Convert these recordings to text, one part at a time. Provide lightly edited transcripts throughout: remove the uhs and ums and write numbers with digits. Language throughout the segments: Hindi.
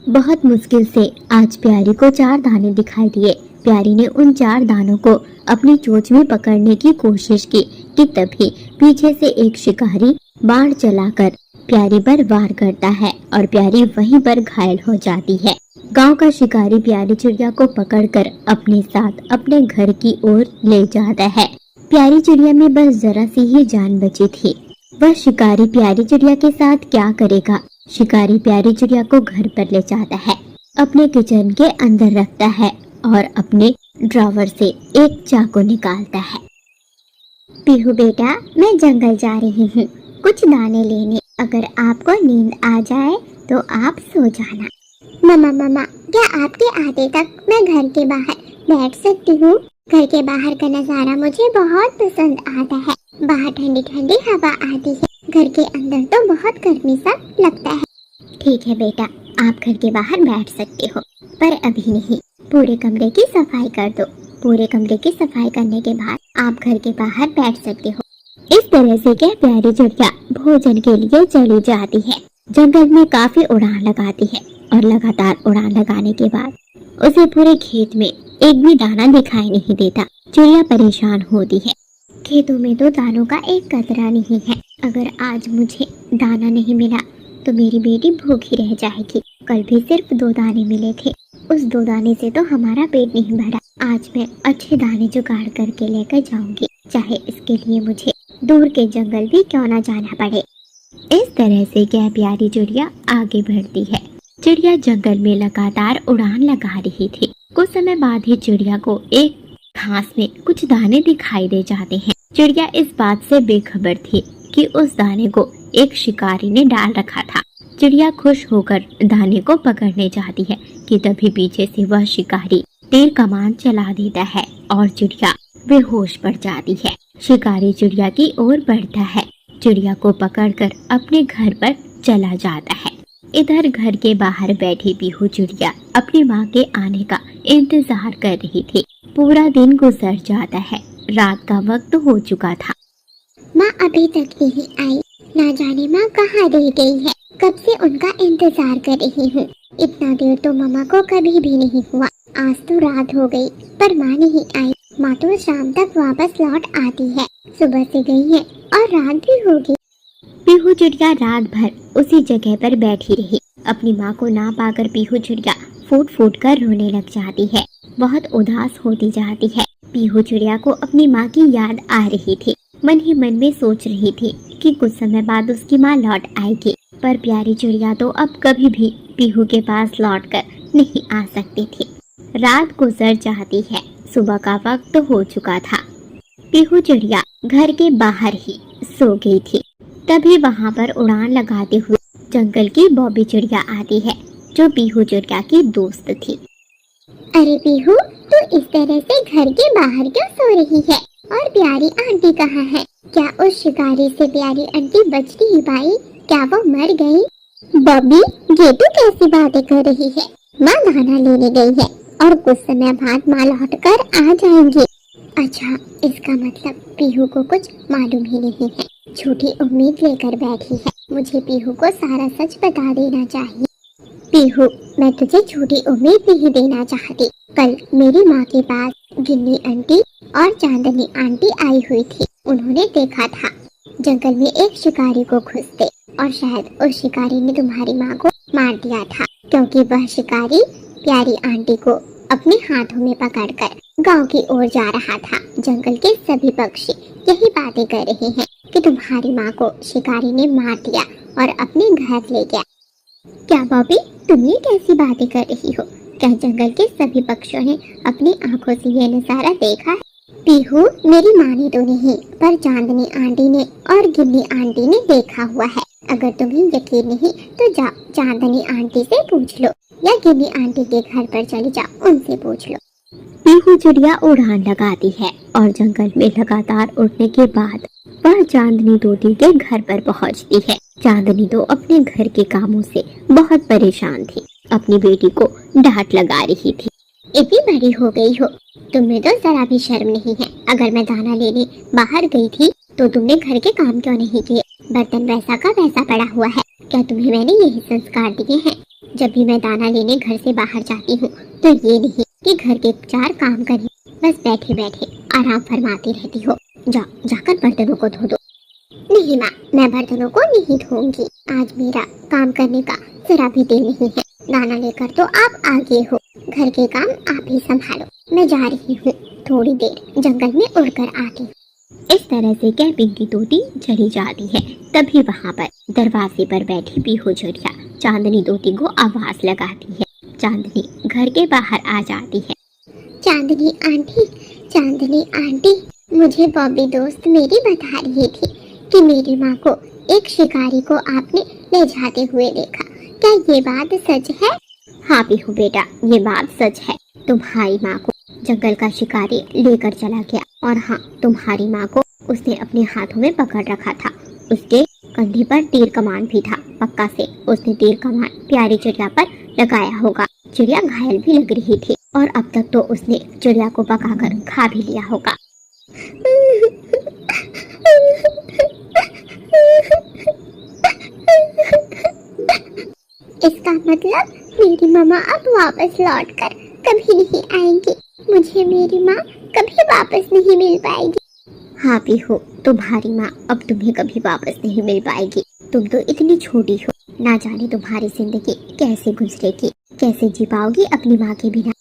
बहुत मुश्किल से आज प्यारी को 4 दाने दिखाई दिए। प्यारी ने उन 4 दानों को अपनी चोंच में पकड़ने की कोशिश की कि तभी पीछे से एक शिकारी बाण चलाकर प्यारी पर वार करता है और प्यारी वहीं पर घायल हो जाती है। गांव का शिकारी प्यारी चिड़िया को पकड़कर अपने साथ अपने घर की ओर ले जाता है। प्यारी चिड़िया में बस जरा सी ही जान बची थी। वह शिकारी प्यारी चिड़िया के साथ क्या करेगा? शिकारी प्यारी चिड़िया को घर पर ले जाता है, अपने किचन के अंदर रखता है और अपने ड्रॉवर से एक चाकू निकालता है। पीहू बेटा, मैं जंगल जा रही हूँ कुछ दाने लेने। अगर आपको नींद आ जाए तो आप सो जाना। मम्मा, क्या आपके आते तक मैं घर के बाहर बैठ सकती हूँ? घर के बाहर का नजारा मुझे बहुत पसंद आता है। बाहर ठंडी ठंडी हवा आती है, घर के अंदर तो बहुत गर्मी सा लगता है। ठीक है बेटा, आप घर के बाहर बैठ सकते हो, पर अभी नहीं। पूरे कमरे की सफाई कर दो। पूरे कमरे की सफाई करने के बाद आप घर के बाहर बैठ सकते हो। इस तरह से क्या प्यारी चिड़िया भोजन के लिए चली जाती है। जंगल में काफी उड़ान लगाती है और लगातार उड़ान लगाने के बाद उसे पूरे खेत में एक भी दाना दिखाई नहीं देता। चिड़िया परेशान होती है। खेतों में तो दानों का एक कतरा नहीं है। अगर आज मुझे दाना नहीं मिला तो मेरी बेटी भूखी रह जाएगी। कल भी सिर्फ 2 दाने मिले थे, उस 2 दाने से तो हमारा पेट नहीं भरा। आज मैं अच्छे दाने जुगाड़ करके लेकर जाऊंगी, चाहे इसके लिए मुझे दूर के जंगल भी क्यों ना जाना पड़े। इस तरह से क्या प्यारी चिड़िया आगे बढ़ती है। चिड़िया जंगल में लगातार उड़ान लगा रही थी। कुछ समय बाद ही चिड़िया को एक घास में कुछ दाने दिखाई दे जाते हैं। चिड़िया इस बात से बेखबर थी कि उस दाने को एक शिकारी ने डाल रखा था। चिड़िया खुश होकर दाने को पकड़ने जाती है कि तभी पीछे से वह शिकारी तीर कमान चला देता है और चिड़िया बेहोश पड़ जाती है। शिकारी चिड़िया की ओर बढ़ता है, चिड़िया को पकड़कर अपने घर पर चला जाता है। इधर घर के बाहर बैठी पीहू चिड़िया अपनी माँ के आने का इंतजार कर रही थी। पूरा दिन गुजर जाता है, रात का वक्त हो चुका था। माँ अभी तक नहीं आई, ना जाने माँ कहाँ रह गई है। कब से उनका इंतजार कर रही हूँ। इतना देर तो मामा को कभी भी नहीं हुआ। आज तो रात हो गई पर माँ नहीं आई। माँ तो शाम तक वापस लौट आती है। सुबह से गई है और रात भी होगी। पीहू चिड़िया रात भर उसी जगह पर बैठी रही। अपनी माँ को ना पाकर पीहू चिड़िया फूट फूट कर रोने लग जाती है, बहुत उदास होती जाती है। पीहू चिड़िया को अपनी माँ की याद आ रही थी। मन ही मन में सोच रही थी कि कुछ समय बाद उसकी माँ लौट आएगी, पर प्यारी चिड़िया तो अब कभी भी पीहू के पास लौटकर नहीं आ सकती थी। रात गुजर जाती है, सुबह का वक्त हो चुका था। पीहू चिड़िया घर के बाहर ही सो गई थी। तभी वहाँ पर उड़ान लगाते हुए जंगल की बॉबी चिड़िया आती है, जो पीहू चिड़िया की दोस्त थी। अरे पीहू, तू इस तरह से घर के बाहर क्यों सो रही है? और प्यारी आंटी कहाँ है? क्या उस शिकारी से प्यारी आंटी बच नहीं पाई? क्या वो मर गई? बॉबी, ये तू कैसी बातें कर रही है? माँ दाना लेने गई है और कुछ समय बाद माँ लौट कर आ जाएंगी। अच्छा, इसका मतलब पीहू को कुछ मालूम ही नहीं है। झूठी उम्मीद लेकर बैठी है। मुझे पीहू को सारा सच बता देना चाहिए। पीहू, मैं तुझे झूठी उम्मीद नहीं देना चाहती। कल मेरी माँ के पास गिन्नी आंटी और चांदनी आंटी आई हुई थी। उन्होंने देखा था जंगल में एक शिकारी को घुसते और शायद उस शिकारी ने तुम्हारी माँ को मार दिया था, क्योंकि वह शिकारी प्यारी आंटी को अपने हाथों में पकड़कर गांव की ओर जा रहा था। जंगल के सभी पक्षी यही बातें कर रहे हैं कि तुम्हारी माँ को शिकारी ने मार दिया और अपने घर ले गया। क्या बॉबी, तुम ये कैसी बातें कर रही हो? क्या जंगल के सभी पक्षियों ने अपनी आंखों से ये नजारा देखा है? पीहू, मेरी माँ ने तो नहीं, पर चांदनी आंटी ने और गिन्नी आंटी ने देखा हुआ है। अगर तुम्हें यकीन नहीं तो जाओ चांदनी आंटी से पूछ लो या गिन्नी आंटी के घर पर चले जाओ, उनसे पूछ लो। पीहू चिड़िया उड़ान लगाती है और जंगल में लगातार उड़ने के बाद वह चांदनी तोती के घर पर पहुंचती है। चांदनी तो अपने घर के कामों से बहुत परेशान थी, अपनी बेटी को डांट लगा रही थी। इतनी बड़ी हो गई हो, तुम्हें तो जरा भी शर्म नहीं है। अगर मैं दाना लेने बाहर गई थी तो तुमने घर के काम क्यों नहीं किए? बर्तन वैसा का वैसा पड़ा हुआ है। क्या तुम्हें मैंने यही संस्कार दिए हैं? जब भी मैं दाना लेने घर से बाहर जाती हूँ तो ये नहीं कि घर के 4 काम करी, बस बैठे बैठे आराम फरमाती रहती हो। जाकर बर्तनों को धो दो। नहीं माँ, मैं बर्तनों को नहीं धोऊंगी। आज मेरा काम करने का जरा भी दिल नहीं है। दाना लेकर तो आप आगे हो, घर के काम आप ही संभालो। मैं जा रही हूँ, थोड़ी देर जंगल में उड़कर आती हूँ। इस तरह से कह पिंकी तोती चली जाती है। तभी वहाँ पर दरवाजे पर बैठी पीहू चिड़िया चांदनी तोती को आवाज लगाती है। चांदनी घर के बाहर आ जाती है। चांदनी आंटी, मुझे बॉबी दोस्त मेरी बता रही थी कि मेरी माँ को एक शिकारी को आपने ले जाते हुए देखा। क्या ये बात सच है? हाँ पीहू बेटा, ये बात सच है। तुम्हारी माँ को जंगल का शिकारी लेकर चला गया और हाँ, तुम्हारी माँ को उसने अपने हाथों में पकड़ रखा था। उसके कंधे पर तीर कमान भी था। पक्का से उसने तीर कमान प्यारी चिड़िया पर लगाया होगा। चिड़िया घायल भी लग रही थी और अब तक तो उसने चिड़िया को पकाकर खा भी लिया होगा। इसका मतलब मेरी मामा अब वापस लौटकर कभी नहीं आएंगी। मुझे मेरी माँ कभी वापस नहीं मिल पाएगी। हाँ पीहू, तुम्हारी माँ अब तुम्हें कभी वापस नहीं मिल पाएगी। तुम तो इतनी छोटी हो, ना जाने तुम्हारी जिंदगी कैसे गुजरेगी, कैसे जी पाओगी अपनी माँ के बिना।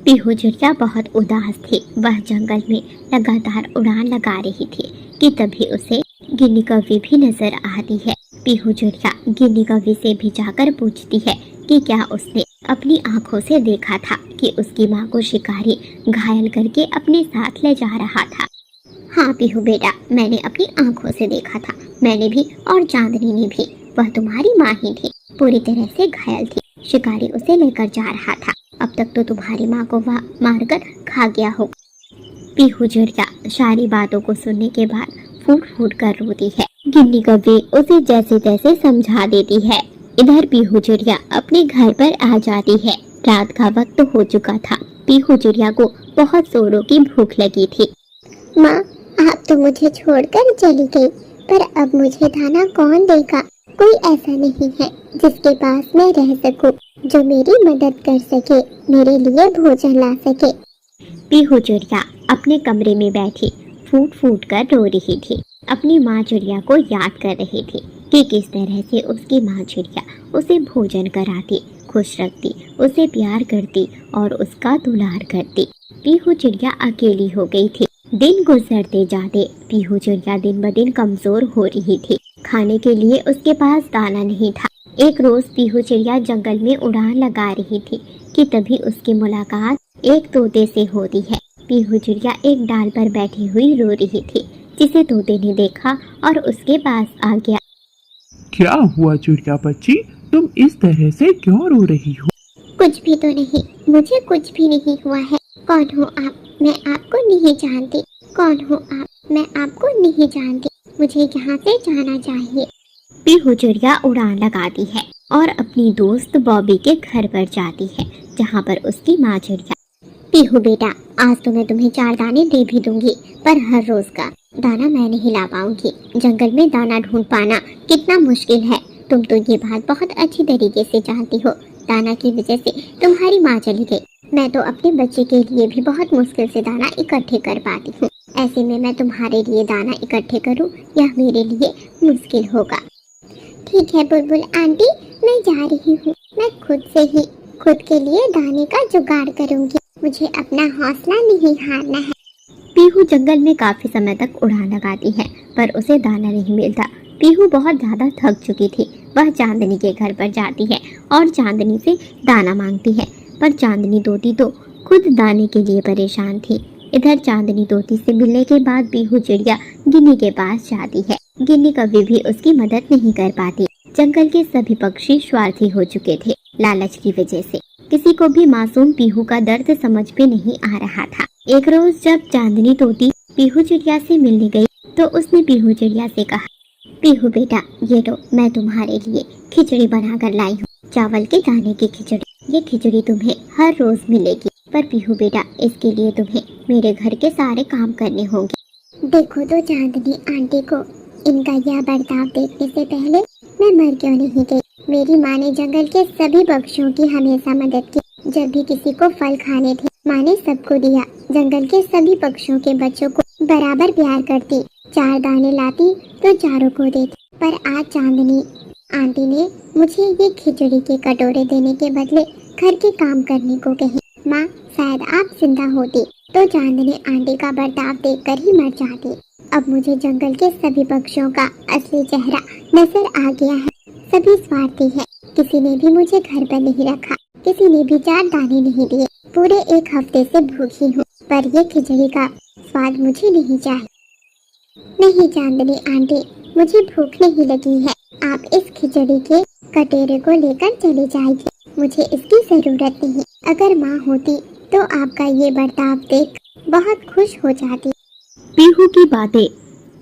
पीहू चिड़िया बहुत उदास थी। वह जंगल में लगातार उड़ान लगा रही थी कि तभी उसे गिन्नी कौवी भी नजर आती है। पीहू चिड़िया गिन्नी कौवी से भी जाकर पूछती है कि क्या उसने अपनी आंखों से देखा था कि उसकी माँ को शिकारी घायल करके अपने साथ ले जा रहा था। हाँ पीहू बेटा, मैंने अपनी आंखों से देखा था। मैंने भी और चांदनी ने भी। वह तुम्हारी माँ ही थी, पूरी तरह से घायल थी। शिकारी उसे लेकर जा रहा था। अब तक तो तुम्हारी माँ को वह मारकर खा गया होगा। पीहू चिड़िया सारी बातों को सुनने के बाद फूट फूट कर रोती है। गिन्नी कौवी उसे जैसे तैसे समझा देती है। इधर पीहू चिड़िया अपने घर पर आ जाती है। रात का वक्त हो चुका था। पीहू चिड़िया को बहुत जोरों की भूख लगी थी। माँ, आप तो मुझे छोड़कर चली गई, पर अब मुझे दाना कौन देगा? कोई ऐसा नहीं है जिसके पास मैं रह सकूं, जो मेरी मदद कर सके, मेरे लिए भोजन ला सके। पीहू चिड़िया अपने कमरे में बैठी फूट फूट कर रो रही थी। अपनी माँ चिड़िया को याद कर रही थी कि किस तरह से उसकी माँ चिड़िया उसे भोजन कराती, खुश रखती, उसे प्यार करती और उसका दुलार करती। पीहू चिड़िया अकेली हो गई थी। दिन गुजरते जाते पीहू चिड़िया दिन ब दिन कमजोर हो रही थी। खाने के लिए उसके पास दाना नहीं था। एक रोज पीहू चिड़िया जंगल में उड़ान लगा रही थी कि तभी उसकी मुलाकात एक तोते से होती है। पीहू चिड़िया एक डाल पर बैठी हुई रो रही थी, जिसे तोते ने देखा और उसके पास आ गया। क्या हुआ चिड़िया बच्ची, तुम इस तरह से क्यों रो रही हो? कुछ भी तो नहीं, मुझे कुछ भी नहीं हुआ है। कौन हो आप? मैं आपको नहीं जानती। कौन हो आप? मैं आपको नहीं जानती। मुझे यहाँ से जाना चाहिए। पीहू चिड़िया उड़ान लगाती है और अपनी दोस्त बॉबी के घर पर जाती है, जहाँ पर उसकी माँ चिड़िया। पीहू बेटा, आज तो मैं तुम्हें 4 दाने दे भी दूंगी, पर हर रोज का दाना मैं नहीं ला पाऊंगी। जंगल में दाना ढूंढ पाना कितना मुश्किल है, तुम तो ये बात बहुत अच्छी तरीके से जानती हो। दाना की वजह से तुम्हारी माँ चली गई। मैं तो अपने बच्चे के लिए भी बहुत मुश्किल से दाना इकट्ठे कर पाती हूँ। ऐसे में मैं तुम्हारे लिए दाना इकट्ठे करूँ, यह मेरे लिए मुश्किल होगा। ठीक है बुलबुल आंटी, मैं जा रही हूँ। मैं खुद के लिए दाने का जुगाड़ करूँगी। मुझे अपना हौसला नहीं हारना है। पीहू जंगल में काफी समय तक उड़ान लगाती है, पर उसे दाना नहीं मिलता। पीहू बहुत ज्यादा थक चुकी थी। वह चांदनी के घर पर जाती है और चांदनी से दाना मांगती है, पर चांदनी तोती तो खुद दाने के लिए परेशान थी। इधर चांदनी तोती से मिलने के बाद पीहू चिड़िया गिन्नी के पास जाती है। गिन्नी कभी भी उसकी मदद नहीं कर पाती। जंगल के सभी पक्षी स्वार्थी हो चुके थे। लालच की वजह से किसी को भी मासूम पीहू का दर्द समझ में नहीं आ रहा था। एक रोज जब चांदनी तोती पीहू चिड़िया से मिलने गई तो उसने पीहू चिड़िया से कहा, पीहू बेटा, ये लो, मैं तुम्हारे लिए खिचड़ी बनाकर लाई हूँ, चावल के दाने की खिचड़ी। ये खिचड़ी तुम्हें हर रोज मिलेगी, पर पीहू बेटा, इसके लिए तुम्हें मेरे घर के सारे काम करने होंगे। देखो तो चांदनी आंटी को, इनका यह बर्ताव देखने से पहले मैं मर क्यों नहीं गई। मेरी माँ ने जंगल के सभी पक्षियों की हमेशा मदद की। जब भी किसी को फल खाने थे, माँ ने सबको दिया। जंगल के सभी पक्षियों के बच्चों को बराबर प्यार करती। 4 दाने लाती तो चारों को देती। पर आज चांदनी आंटी ने मुझे ये खिचड़ी के कटोरे देने के बदले घर के काम करने को कहे। माँ, शायद आप जिंदा होती तो चांदनी आंटी का बर्ताव देखकर ही मर जाती। अब मुझे जंगल के सभी पक्षियों का असली चेहरा नजर आ गया है। सभी स्वार्थी है। किसी ने भी मुझे घर पर नहीं रखा, किसी ने भी 4 दाने नहीं दिए। पूरे 1 हफ्ते से भूखी हूँ, पर ये खिचड़ी का स्वाद मुझे नहीं चाहिए। नहीं चांदनी आंटी, मुझे भूख नहीं लगी है। आप इस खिचड़ी के कटोरे को लेकर चले जाइए, मुझे इसकी जरूरत नहीं। अगर माँ होती तो आपका ये बर्ताव देख बहुत खुश हो जाती। पीहू की बातें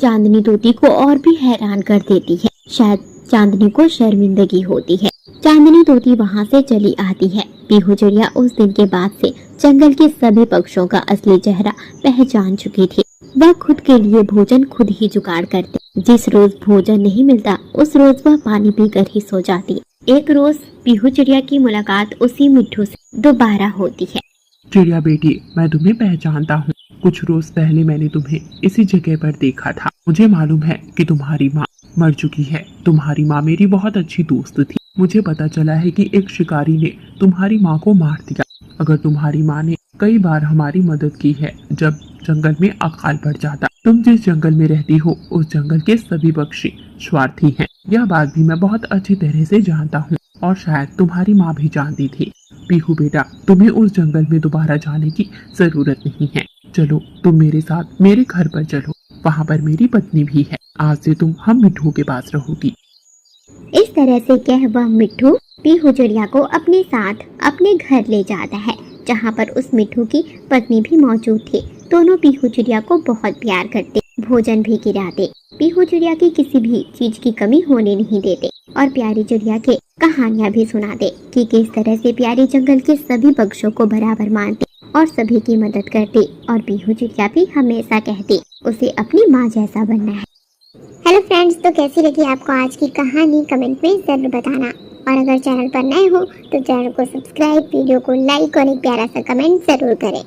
चांदनी तोती को और भी हैरान कर देती है। शायद चांदनी को शर्मिंदगी होती है। चांदनी तोती वहाँ से चली आती है। पीहू चिड़िया उस दिन के बाद से जंगल के सभी पक्षियों का असली चेहरा पहचान चुकी थी। वह खुद के लिए भोजन खुद ही जुगाड़ करती। जिस रोज भोजन नहीं मिलता, उस रोज वह पानी पीकर ही सो जाती। एक रोज पीहू चिड़िया की मुलाकात उसी मिट्ठू से दोबारा होती है। चिड़िया बेटी, मैं तुम्हें पहचानता हूँ। कुछ रोज पहले मैंने तुम्हें इसी जगह पर देखा था। मुझे मालूम है कि तुम्हारी माँ मर चुकी है। तुम्हारी माँ मेरी बहुत अच्छी दोस्त थी। मुझे पता चला है कि एक शिकारी ने तुम्हारी माँ को मार दिया। अगर तुम्हारी माँ ने कई बार हमारी मदद की है जब जंगल में अकाल पड़ जाता। तुम जिस जंगल में रहती हो, उस जंगल के सभी पक्षी स्वार्थी हैं। यह बात भी मैं बहुत अच्छी तरह से जानता हूँ और शायद तुम्हारी माँ भी जानती थी। पीहू बेटा, तुम्हें उस जंगल में दोबारा जाने की जरूरत नहीं है। चलो, तुम मेरे साथ मेरे घर पर चलो। वहाँ पर मेरी पत्नी भी है। आज से तुम हम मिट्ठू के पास रहोगी। इस तरह से कह वह मिट्ठू पीहू चिड़िया को अपने साथ अपने घर ले जाता है, जहाँ पर उस मिट्ठू की पत्नी भी मौजूद थी। दोनों पीहू चिड़िया को बहुत प्यार करते, भोजन भी गिराते, पीहू चिड़िया की किसी भी चीज की कमी होने नहीं देते और प्यारी चिड़िया के कहानियाँ भी सुनाते कि किस तरह से प्यारी जंगल के सभी पक्षियों को बराबर मानती और सभी की मदद करती। और पीहू चिड़िया भी हमेशा कहती उसे अपनी माँ जैसा बनना है। हेलो फ्रेंड्स, तो कैसी लगी आपको आज की कहानी? कमेंट में जरूर बताना। और अगर चैनल पर नए हो तो चैनल को सब्सक्राइब, वीडियो को लाइक और एक प्यारा सा कमेंट जरूर करें।